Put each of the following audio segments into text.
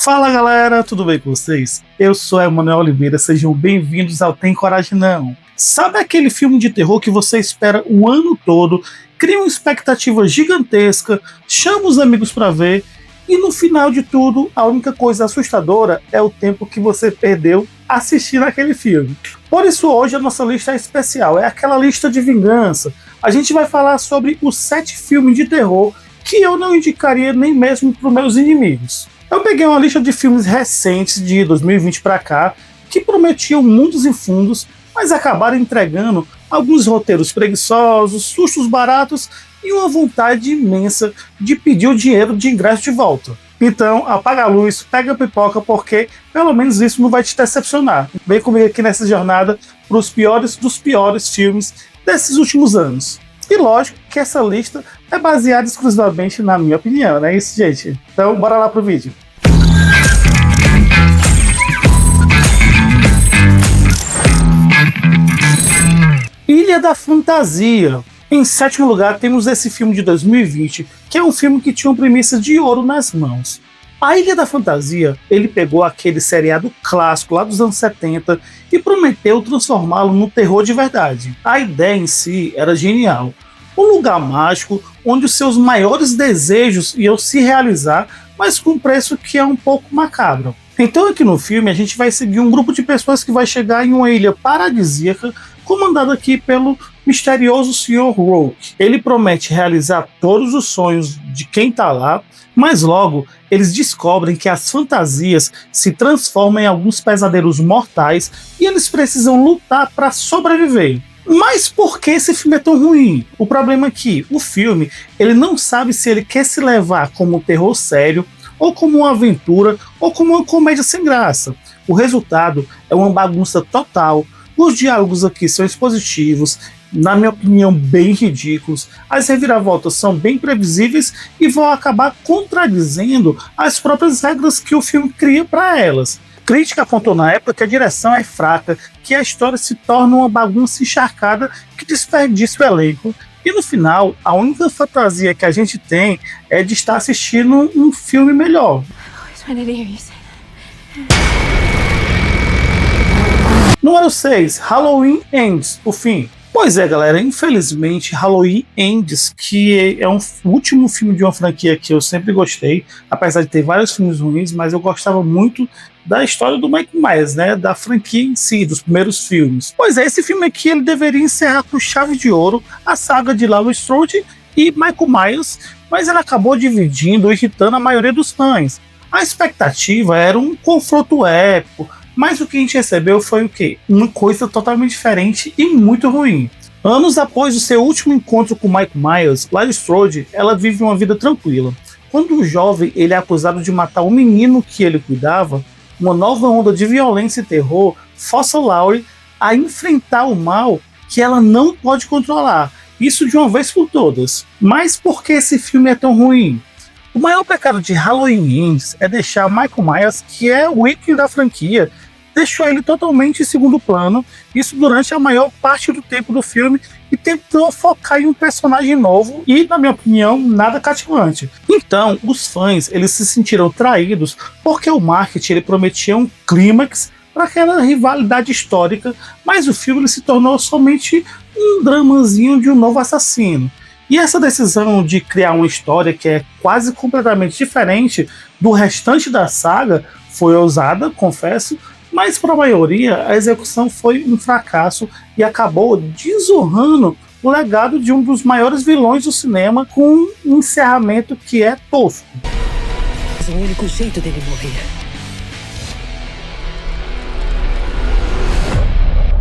Fala galera, tudo bem com vocês? Eu sou Emanuel Oliveira, sejam bem-vindos ao Tem Coragem Não. Sabe aquele filme de terror que você espera o ano todo, cria uma expectativa gigantesca, chama os amigos pra ver e no final de tudo, a única coisa assustadora é o tempo que você perdeu assistindo aquele filme. Por isso hoje a nossa lista é especial, é aquela lista de vingança. A gente vai falar sobre os 7 filmes de terror que eu não indicaria nem mesmo para os meus inimigos. Eu peguei uma lista de filmes recentes de 2020 para cá que prometiam mundos e fundos, mas acabaram entregando alguns roteiros preguiçosos, sustos baratos e uma vontade imensa de pedir o dinheiro de ingresso de volta. Então, apaga a luz, pega a pipoca, porque pelo menos isso não vai te decepcionar. Vem comigo aqui nessa jornada para os piores dos piores filmes desses últimos anos. E lógico que essa lista é baseada exclusivamente na minha opinião, não é isso, gente? Então, bora lá pro vídeo. Ilha da Fantasia. Em 7º lugar, temos esse filme de 2020, que é um filme que tinha uma premissa de ouro nas mãos. A Ilha da Fantasia, ele pegou aquele seriado clássico lá dos anos 70 e prometeu transformá-lo num terror de verdade. A ideia em si era genial. Um lugar mágico onde os seus maiores desejos iam se realizar, mas com um preço que é um pouco macabro. Então aqui no filme a gente vai seguir um grupo de pessoas que vai chegar em uma ilha paradisíaca comandada aqui pelo misterioso Sr. Rourke. Ele promete realizar todos os sonhos de quem tá lá, mas logo eles descobrem que as fantasias se transformam em alguns pesadelos mortais e eles precisam lutar para sobreviver. Mas por que esse filme é tão ruim? O problema é que o filme ele não sabe se ele quer se levar como um terror sério, ou como uma aventura, ou como uma comédia sem graça. O resultado é uma bagunça total. Os diálogos aqui são expositivos, na minha opinião bem ridículos, as reviravoltas são bem previsíveis e vão acabar contradizendo as próprias regras que o filme cria para elas. Crítica apontou na época que a direção é fraca, que a história se torna uma bagunça encharcada que desperdiça o elenco. E no final, a única fantasia que a gente tem é de estar assistindo um filme melhor. Número 6, Halloween Ends, o fim. Pois é, galera, infelizmente Halloween Ends, que é o último filme de uma franquia que eu sempre gostei, apesar de ter vários filmes ruins, mas eu gostava muito da história do Mike Myers, né, da franquia em si, dos primeiros filmes. Pois é, esse filme aqui ele deveria encerrar com chave de ouro a saga de Laurie Strode e Michael Myers, mas ele acabou dividindo e irritando a maioria dos fãs. A expectativa era um confronto épico, mas o que a gente recebeu foi o quê? Uma coisa totalmente diferente e muito ruim. Anos após o seu último encontro com Michael Myers, Laurie Strode, ela vive uma vida tranquila. Quando o jovem ele é acusado de matar o menino que ele cuidava, uma nova onda de violência e terror força Laurie a enfrentar o mal que ela não pode controlar. Isso de uma vez por todas. Mas por que esse filme é tão ruim? O maior pecado de Halloween Ends é deixar Michael Myers, que é o ícone da franquia, deixou ele totalmente em segundo plano, isso durante a maior parte do tempo do filme, e tentou focar em um personagem novo e, na minha opinião, nada cativante. Então, os fãs eles se sentiram traídos porque o marketing ele prometia um clímax para aquela rivalidade histórica, mas o filme ele se tornou somente um dramazinho de um novo assassino. E essa decisão de criar uma história que é quase completamente diferente do restante da saga foi ousada, confesso, mas para a maioria a execução foi um fracasso e acabou desonrando o legado de um dos maiores vilões do cinema com um encerramento que é tosco. É o único jeito dele morrer.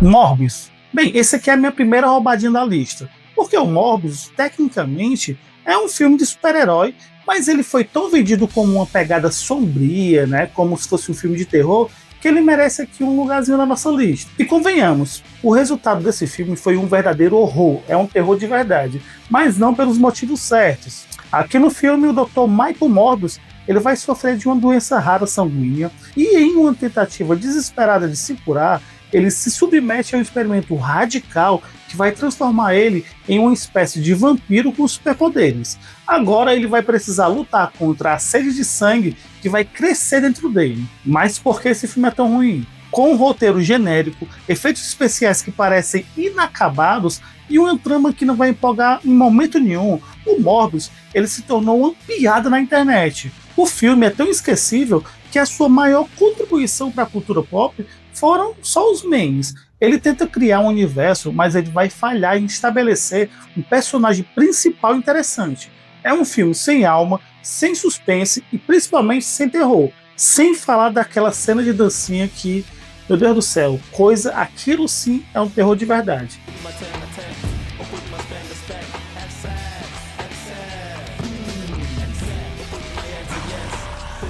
Morbius. Bem, esse aqui é a minha primeira roubadinha da lista. Porque o Morbius, tecnicamente, é um filme de super-herói, mas ele foi tão vendido como uma pegada sombria, né, como se fosse um filme de terror, que ele merece aqui um lugarzinho na nossa lista. E convenhamos, o resultado desse filme foi um verdadeiro horror, é um terror de verdade, mas não pelos motivos certos. Aqui no filme, o Dr. Michael Morbius ele vai sofrer de uma doença rara sanguínea, e em uma tentativa desesperada de se curar, ele se submete a um experimento radical que vai transformar ele em uma espécie de vampiro com superpoderes. Agora ele vai precisar lutar contra a sede de sangue que vai crescer dentro dele. Mas por que esse filme é tão ruim? Com um roteiro genérico, efeitos especiais que parecem inacabados e uma trama que não vai empolgar em momento nenhum, o Morbius ele se tornou uma piada na internet. O filme é tão esquecível que a sua maior contribuição para a cultura pop foram só os memes. Ele tenta criar um universo, mas ele vai falhar em estabelecer um personagem principal interessante. É um filme sem alma, sem suspense e principalmente sem terror. Sem falar daquela cena de dancinha que, meu Deus do céu, aquilo sim é um terror de verdade.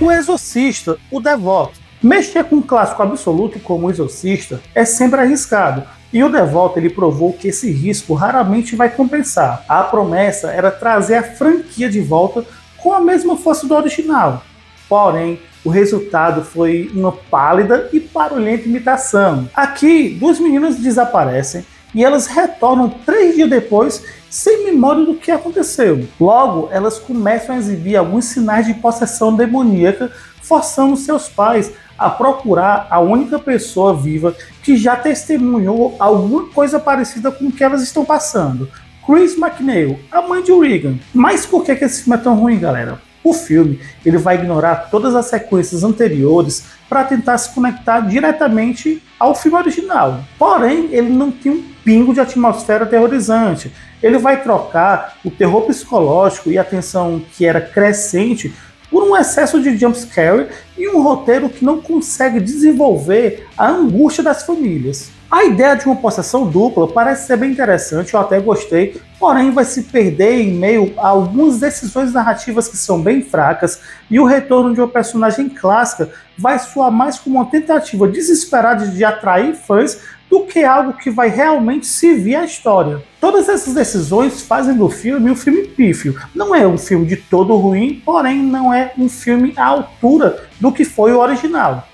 O Exorcista, o Devoto. Mexer com um clássico absoluto como o Exorcista é sempre arriscado, e o Devoto ele provou que esse risco raramente vai compensar. A promessa era trazer a franquia de volta com a mesma força do original. Porém, o resultado foi uma pálida e barulhenta imitação. Aqui, duas meninas desaparecem e elas retornam 3 dias depois sem memória do que aconteceu. Logo, elas começam a exibir alguns sinais de possessão demoníaca, forçando seus pais a procurar a única pessoa viva que já testemunhou alguma coisa parecida com o que elas estão passando. Chris McNeil, a mãe de Regan. Mas por que esse filme é tão ruim, galera? O filme ele vai ignorar todas as sequências anteriores para tentar se conectar diretamente ao filme original. Porém, ele não tem um pingo de atmosfera aterrorizante. Ele vai trocar o terror psicológico e a tensão que era crescente por um excesso de jumpscare e um roteiro que não consegue desenvolver a angústia das famílias. A ideia de uma possessão dupla parece ser bem interessante, eu até gostei, porém vai se perder em meio a algumas decisões narrativas que são bem fracas e o retorno de uma personagem clássica vai soar mais como uma tentativa desesperada de atrair fãs do que algo que vai realmente servir à história. Todas essas decisões fazem do filme um filme pífio. Não é um filme de todo ruim, porém não é um filme à altura do que foi o original.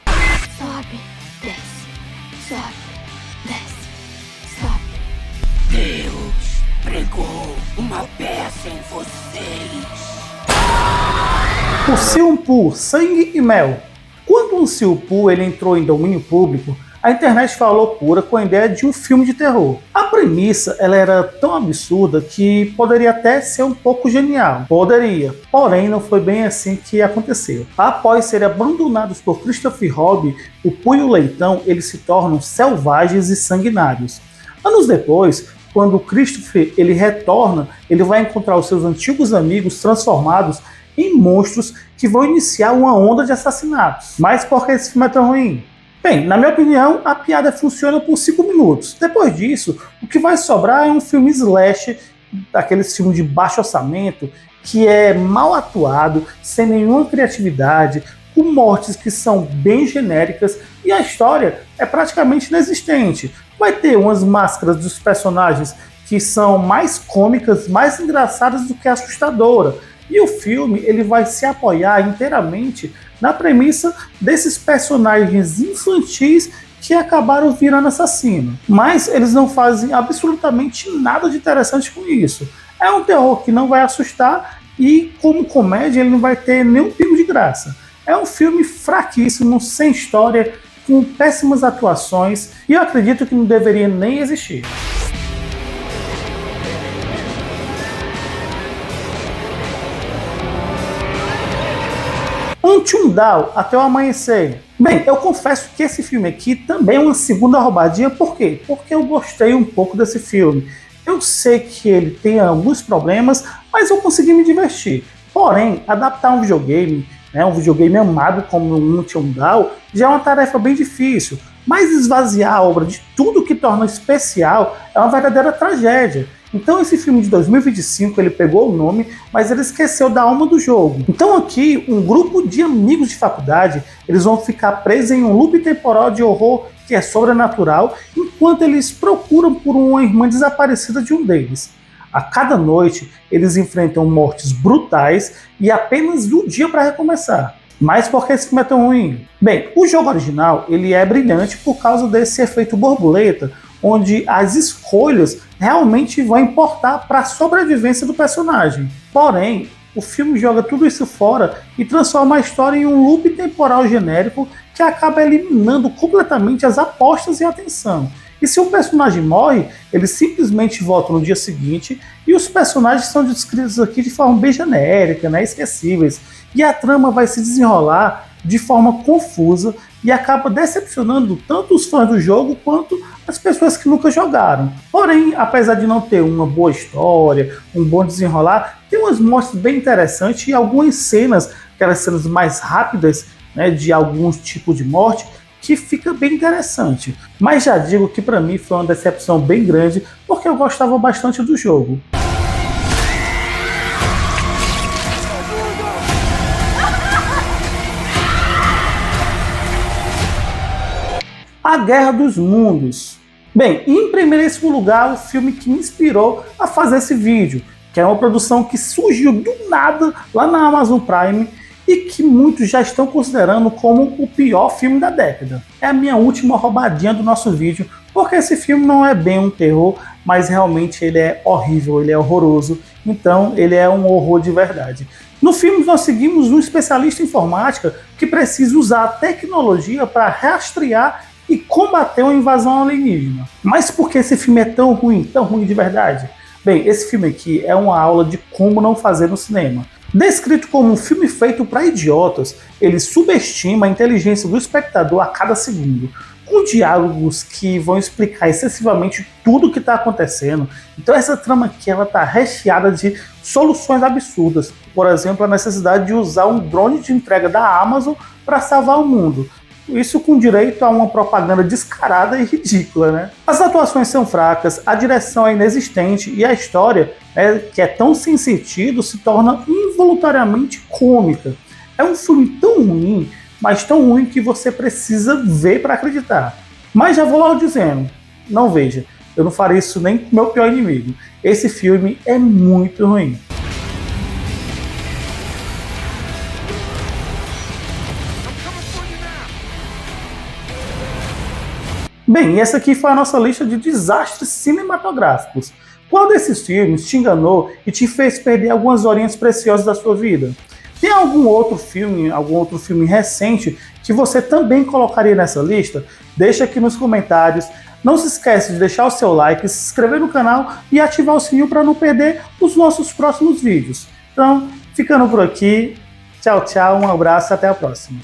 Sobe, desce, sobe, desce, sobe. Deus pregou uma peça em vocês. O Silpul, Sangue e Mel. Quando o Silpul ele entrou em domínio público, a internet foi a loucura com a ideia de um filme de terror. A premissa ela era tão absurda que poderia até ser um pouco genial. Poderia. Porém, não foi bem assim que aconteceu. Após serem abandonados por Christopher Robin, o Pooh e o Leitão eles se tornam selvagens e sanguinários. Anos depois, quando o Christopher ele retorna, ele vai encontrar os seus antigos amigos transformados em monstros que vão iniciar uma onda de assassinatos. Mas por que esse filme é tão ruim? Bem, na minha opinião, a piada funciona por 5 minutos. Depois disso, o que vai sobrar é um filme slash, daqueles filmes de baixo orçamento, que é mal atuado, sem nenhuma criatividade, com mortes que são bem genéricas e a história é praticamente inexistente. Vai ter umas máscaras dos personagens que são mais cômicas, mais engraçadas do que assustadoras. E o filme ele vai se apoiar inteiramente na premissa desses personagens infantis que acabaram virando assassino. Mas eles não fazem absolutamente nada de interessante com isso. É um terror que não vai assustar e, como comédia, ele não vai ter nenhum pingo de graça. É um filme fraquíssimo, sem história, com péssimas atuações e eu acredito que não deveria nem existir. Antundal, Até o Amanhecer. Bem, eu confesso que esse filme aqui também é uma segunda roubadinha. Por quê? Porque eu gostei um pouco desse filme. Eu sei que ele tem alguns problemas, mas eu consegui me divertir. Porém, adaptar um videogame amado como o Antundal, já é uma tarefa bem difícil. Mas esvaziar a obra de tudo que torna especial é uma verdadeira tragédia. Então esse filme de 2025 ele pegou o nome, mas ele esqueceu da alma do jogo. Então aqui um grupo de amigos de faculdade eles vão ficar presos em um loop temporal de horror que é sobrenatural, enquanto eles procuram por uma irmã desaparecida de um deles. A cada noite eles enfrentam mortes brutais e apenas um dia para recomeçar. Mas por que esse filme é tão ruim? Bem, o jogo original ele é brilhante por causa desse efeito borboleta, onde as escolhas realmente vão importar para a sobrevivência do personagem. Porém, o filme joga tudo isso fora e transforma a história em um loop temporal genérico que acaba eliminando completamente as apostas e a atenção. E se um personagem morre, ele simplesmente volta no dia seguinte e os personagens são descritos aqui de forma bem genérica, né, esquecíveis. E a trama vai se desenrolar de forma confusa e acaba decepcionando tanto os fãs do jogo quanto as pessoas que nunca jogaram. Porém, apesar de não ter uma boa história, um bom desenrolar, tem umas mortes bem interessantes e algumas cenas, aquelas cenas mais rápidas, né, de alguns tipos de morte, que fica bem interessante. Mas já digo que para mim foi uma decepção bem grande, porque eu gostava bastante do jogo. A Guerra dos Mundos. Bem, em primeiríssimo lugar, o filme que me inspirou a fazer esse vídeo, que é uma produção que surgiu do nada lá na Amazon Prime e que muitos já estão considerando como o pior filme da década. É a minha última roubadinha do nosso vídeo, porque esse filme não é bem um terror, mas realmente ele é horrível, ele é horroroso, então ele é um horror de verdade. No filme nós seguimos um especialista em informática que precisa usar a tecnologia para rastrear e combater uma invasão alienígena. Mas por que esse filme é tão ruim de verdade? Bem, esse filme aqui é uma aula de como não fazer no cinema. Descrito como um filme feito para idiotas, ele subestima a inteligência do espectador a cada segundo, com diálogos que vão explicar excessivamente tudo o que está acontecendo. Então essa trama aqui está recheada de soluções absurdas. Por exemplo, a necessidade de usar um drone de entrega da Amazon para salvar o mundo. Isso com direito a uma propaganda descarada e ridícula, né? As atuações são fracas, a direção é inexistente e a história, que é tão sem sentido, se torna involuntariamente cômica. É um filme tão ruim, mas tão ruim que você precisa ver para acreditar. Mas já vou logo dizendo, não veja, eu não farei isso nem com o meu pior inimigo. Esse filme é muito ruim. Bem, essa aqui foi a nossa lista de desastres cinematográficos. Qual desses filmes te enganou e te fez perder algumas horinhas preciosas da sua vida? Tem algum outro filme recente que você também colocaria nessa lista? Deixa aqui nos comentários. Não se esqueça de deixar o seu like, se inscrever no canal e ativar o sininho para não perder os nossos próximos vídeos. Então, ficando por aqui. Tchau, tchau, um abraço e até a próxima.